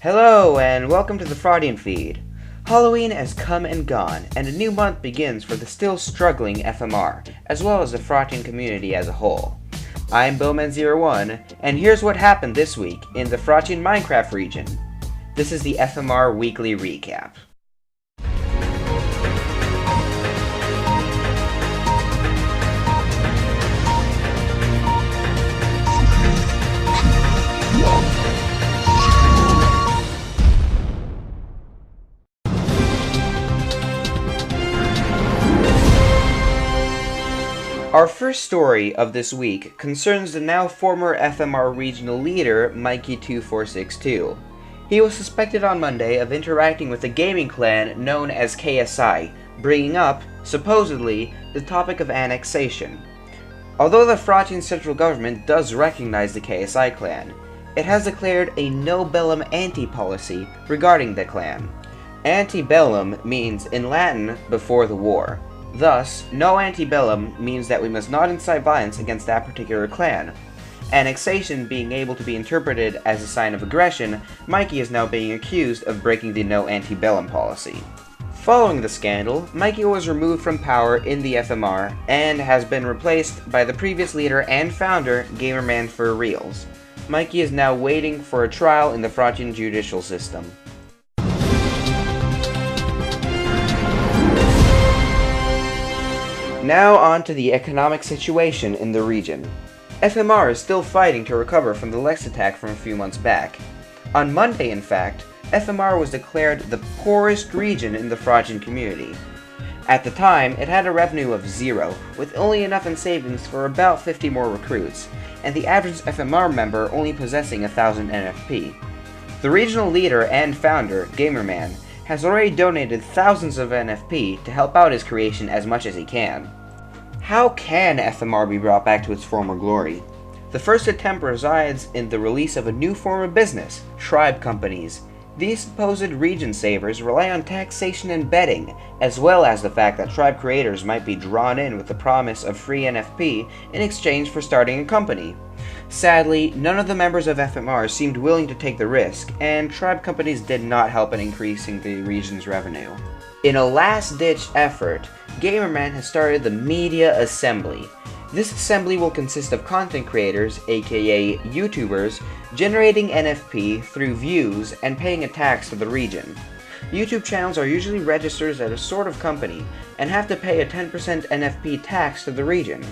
Hello, and welcome to the Fraughtian feed. Halloween has come and gone, and a new month begins for the still struggling FMR, as well as the Fraughtian community as a whole. I'm Bowman01, and here's what happened this week in the Fraughtian Minecraft region. This is the FMR Weekly Recap. Our first story of this week concerns the now former FMR regional leader, Mikey 2462. He was suspected on Monday of interacting with a gaming clan known as KSI, bringing up, supposedly, the topic of annexation. Although the Fraughtian central government does recognize the KSI clan, it has declared a no-bellum anti-policy regarding the clan. Antebellum means, in Latin, before the war. Thus, no antebellum means that we must not incite violence against that particular clan. Annexation being able to be interpreted as a sign of aggression, Mikey is now being accused of breaking the no antebellum policy. Following the scandal, Mikey was removed from power in the FMR and has been replaced by the previous leader and founder, Gamerman for Reals. Mikey is now waiting for a trial in the Fraughtian judicial system. Now on to the economic situation in the region. FMR is still fighting to recover from the Lex attack from a few months back. On Monday, in fact, FMR was declared the poorest region in the Fraughtian community. At the time, it had a revenue of 0, with only enough in savings for about 50 more recruits, and the average FMR member only possessing 1,000 NFP. The regional leader and founder, Gamerman, has already donated thousands of NFP to help out his creation as much as he can. How can FMR be brought back to its former glory? The first attempt resides in the release of a new form of business, tribe companies. These supposed region savers rely on taxation and betting, as well as the fact that tribe creators might be drawn in with the promise of free NFP in exchange for starting a company. Sadly, none of the members of FMR seemed willing to take the risk, and tribe companies did not help in increasing the region's revenue. In a last-ditch effort, Gamerman has started the Media Assembly. This assembly will consist of content creators, aka YouTubers, generating NFP through views and paying a tax to the region. YouTube channels are usually registered as a sort of company and have to pay a 10% NFP tax to the region.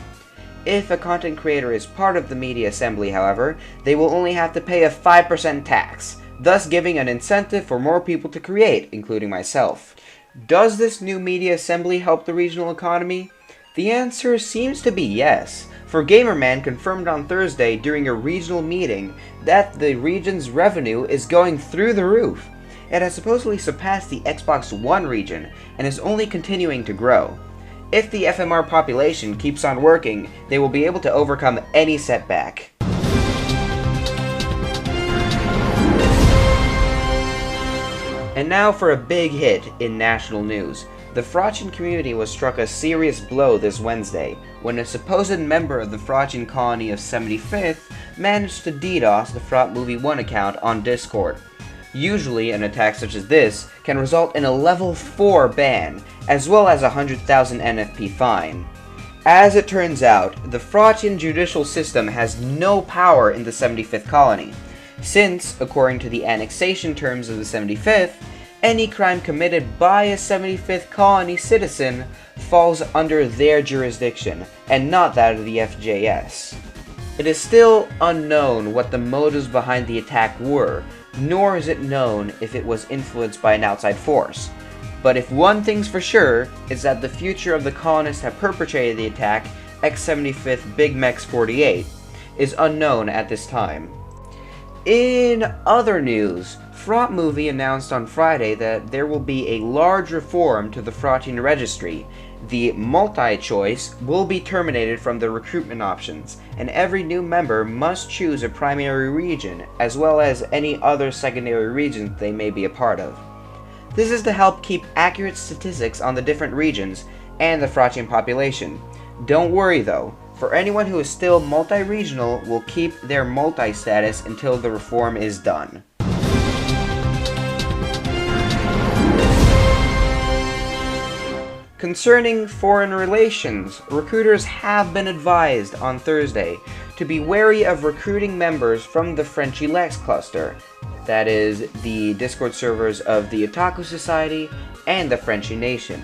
If a content creator is part of the Media Assembly, however, they will only have to pay a 5% tax, thus giving an incentive for more people to create, including myself. Does this new Media Assembly help the regional economy? The answer seems to be yes, for Gamerman confirmed on Thursday during a regional meeting that the region's revenue is going through the roof. It has supposedly surpassed the Xbox One region and is only continuing to grow. If the FMR population keeps on working, they will be able to overcome any setback. And now for a big hit in national news. The Fraughtian community was struck a serious blow this Wednesday when a supposed member of the Fraughtian colony of 75th managed to DDoS the Fraught Movie 1 account on Discord. Usually, an attack such as this can result in a level 4 ban, as well as a 100,000 NFP fine. As it turns out, the Fraughtian judicial system has no power in the 75th colony, since, according to the annexation terms of the 75th, any crime committed by a 75th colony citizen falls under their jurisdiction, and not that of the FJS. It is still unknown what the motives behind the attack were, nor is it known if it was influenced by an outside force. But if one thing's for sure, is that the future of the colonists that perpetrated the attack, X-75th Big Mex 48, is unknown at this time. In other news, Fraught Movie announced on Friday that there will be a large reform to the Fraughtian registry. The multi-choice will be terminated from the recruitment options, and every new member must choose a primary region, as well as any other secondary regions they may be a part of. This is to help keep accurate statistics on the different regions and the Fraughtian population. Don't worry though, for anyone who is still multi-regional will keep their multi-status until the reform is done. Concerning foreign relations, recruiters have been advised on Thursday to be wary of recruiting members from the Frenchy Lex cluster, that is, the Discord servers of the Otaku Society and the Frenchy Nation.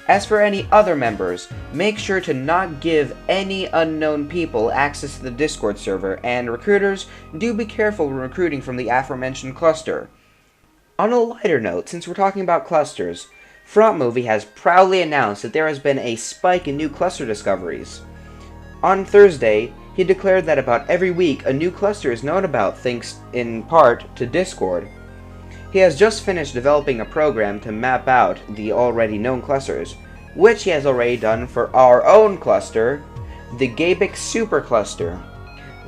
As for any other members, make sure to not give any unknown people access to the Discord server, and recruiters, do be careful when recruiting from the aforementioned cluster. On a lighter note, since we're talking about clusters, Fraughtian has proudly announced that there has been a spike in new cluster discoveries. On Thursday, he declared that about every week a new cluster is known about thanks in part to Discord. He has just finished developing a program to map out the already known clusters, which he has already done for our own cluster, the Gabic Supercluster.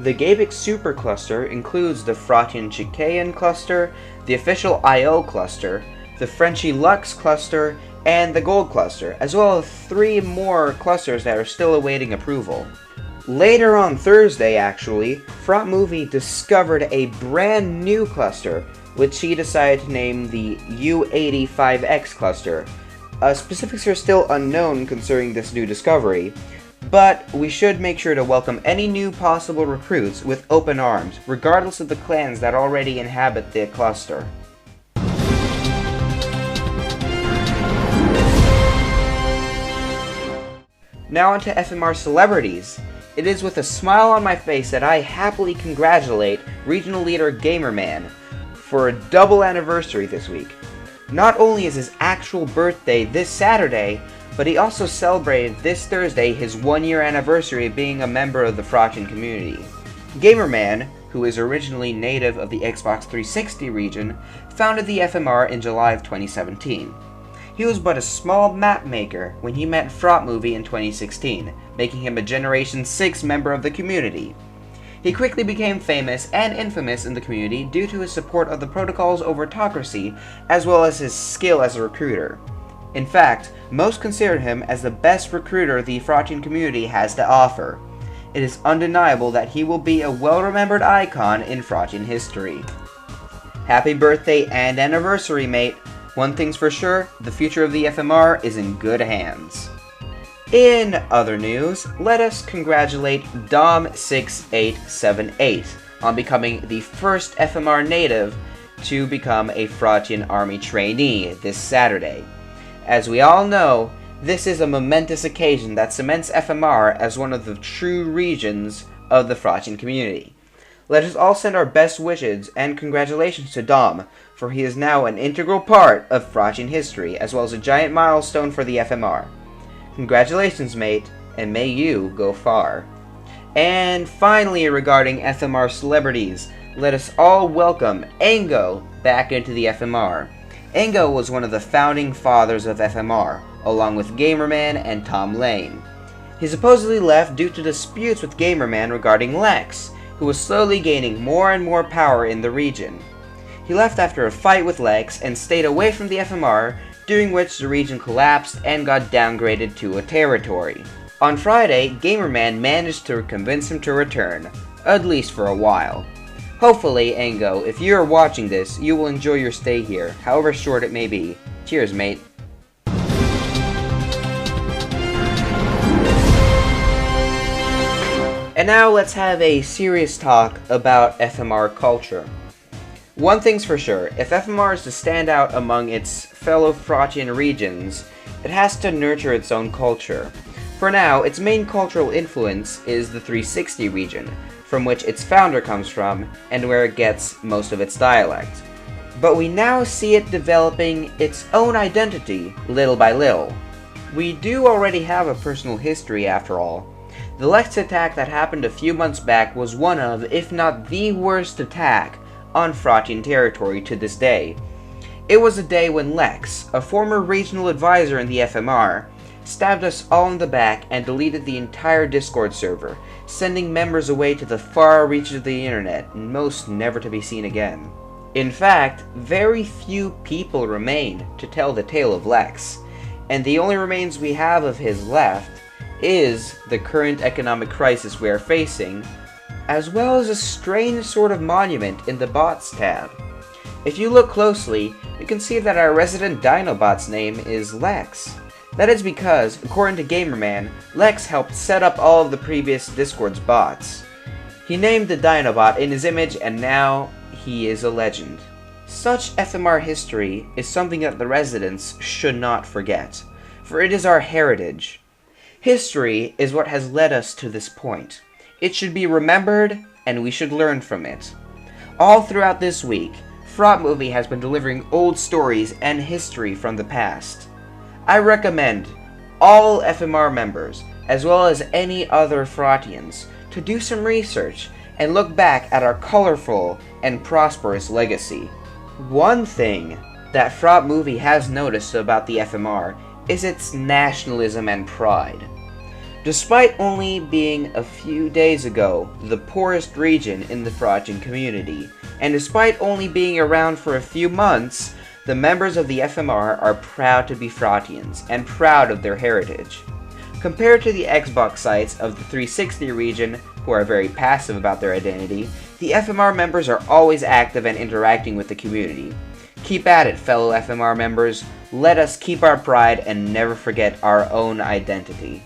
The Gabic Supercluster includes the Fraughtian Chicaean cluster, the official IO cluster, the Frenchy Lux cluster, and the Gold cluster, as well as 3 more clusters that are still awaiting approval. Later on Thursday, actually, Fraughtian discovered a brand new cluster, which he decided to name the U85X cluster. Specifics are still unknown concerning this new discovery, but we should make sure to welcome any new possible recruits with open arms, regardless of the clans that already inhabit the cluster. Now on to FMR celebrities. It is with a smile on my face that I happily congratulate Regional Leader Gamerman for a double anniversary this week. Not only is his actual birthday this Saturday, but he also celebrated this Thursday his 1-year anniversary of being a member of the Fraughtian community. Gamerman, who is originally native of the Xbox 360 region, founded the FMR in July of 2017. He was but a small map maker when he met Fraughtian in 2016, making him a Generation 6 member of the community. He quickly became famous and infamous in the community due to his support of the protocols over autocracy, as well as his skill as a recruiter. In fact, most consider him as the best recruiter the Fraughtian community has to offer. It is undeniable that he will be a well-remembered icon in Fraughtian history. Happy birthday and anniversary, mate! One thing's for sure, the future of the FMR is in good hands. In other news, let us congratulate Dom6878 on becoming the first FMR native to become a Fraughtian Army trainee this Saturday. As we all know, this is a momentous occasion that cements FMR as one of the true regions of the Fraughtian community. Let us all send our best wishes and congratulations to Dom, for he is now an integral part of Fraughtian history, as well as a giant milestone for the FMR. Congratulations, mate, and may you go far. And finally, regarding FMR celebrities, let us all welcome Ango back into the FMR. Ango was one of the founding fathers of FMR, along with Gamerman and Tom Lane. He supposedly left due to disputes with Gamerman regarding Lex, who was slowly gaining more and more power in the region. He left after a fight with Lex and stayed away from the FMR, during which the region collapsed and got downgraded to a territory. On Friday, Gamerman managed to convince him to return, at least for a while. Hopefully, Ango, if you are watching this, you will enjoy your stay here, however short it may be. Cheers, mate. And now let's have a serious talk about FMR culture. One thing's for sure, if FMR is to stand out among its fellow Fraughtian regions, it has to nurture its own culture. For now, its main cultural influence is the 360 region, from which its founder comes from, and where it gets most of its dialect. But we now see it developing its own identity, little by little. We do already have a personal history after all. The Lex attack that happened a few months back was one of, if not the worst attack, on Fraughtian territory to this day. It was a day when Lex, a former regional advisor in the FMR, stabbed us all in the back and deleted the entire Discord server, sending members away to the far reaches of the internet, and most never to be seen again. In fact, very few people remained to tell the tale of Lex, and the only remains we have of his left is the current economic crisis we are facing, as well as a strange sort of monument in the bots tab. If you look closely, you can see that our resident Dinobot's name is Lex. That is because, according to Gamerman, Lex helped set up all of the previous Discord's bots. He named the Dinobot in his image, and now he is a legend. Such FMR history is something that the residents should not forget, for it is our heritage. History is what has led us to this point. It should be remembered, and we should learn from it. All throughout this week, Fraught Movie has been delivering old stories and history from the past. I recommend all FMR members, as well as any other Fraughtians, to do some research and look back at our colorful and prosperous legacy. One thing that Fraught Movie has noticed about the FMR is its nationalism and pride. Despite only being a few days ago the poorest region in the Fraughtian community, and despite only being around for a few months, the members of the FMR are proud to be Fraughthians, and proud of their heritage. Compared to the Xbox sites of the 360 region, who are very passive about their identity, the FMR members are always active and interacting with the community. Keep at it, fellow FMR members. Let us keep our pride and never forget our own identity.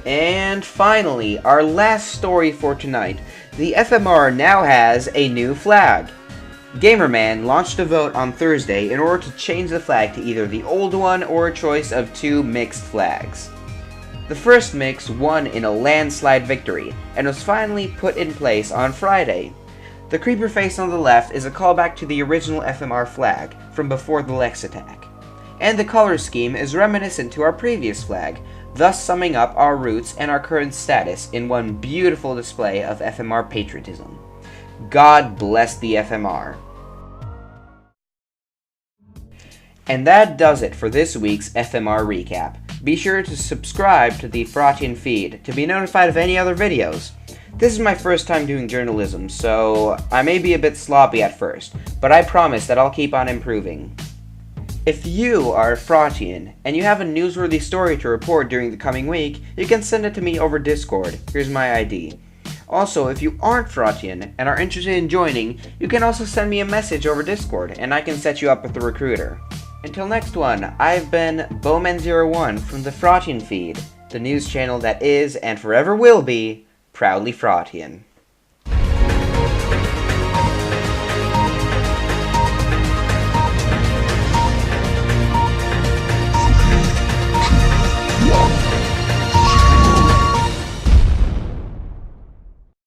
And finally, our last story for tonight. The FMR now has a new flag. Gamerman launched a vote on Thursday in order to change the flag to either the old one or a choice of two mixed flags. The first mix won in a landslide victory, and was finally put in place on Friday. The creeper face on the left is a callback to the original FMR flag from before the Lex attack, and the color scheme is reminiscent to our previous flag, thus summing up our roots and our current status in one beautiful display of FMR patriotism. God bless the FMR. And that does it for this week's FMR recap. Be sure to subscribe to the Fraughtian feed to be notified of any other videos. This is my first time doing journalism, so I may be a bit sloppy at first, but I promise that I'll keep on improving. If you are a Fraughtian, and you have a newsworthy story to report during the coming week, you can send it to me over Discord. Here's my ID. Also, if you aren't Fraughtian and are interested in joining, you can also send me a message over Discord, and I can set you up with the recruiter. Until next one, I've been Bowman01 from the Fraughtian feed, the news channel that is, and forever will be, proudly Fraughtian.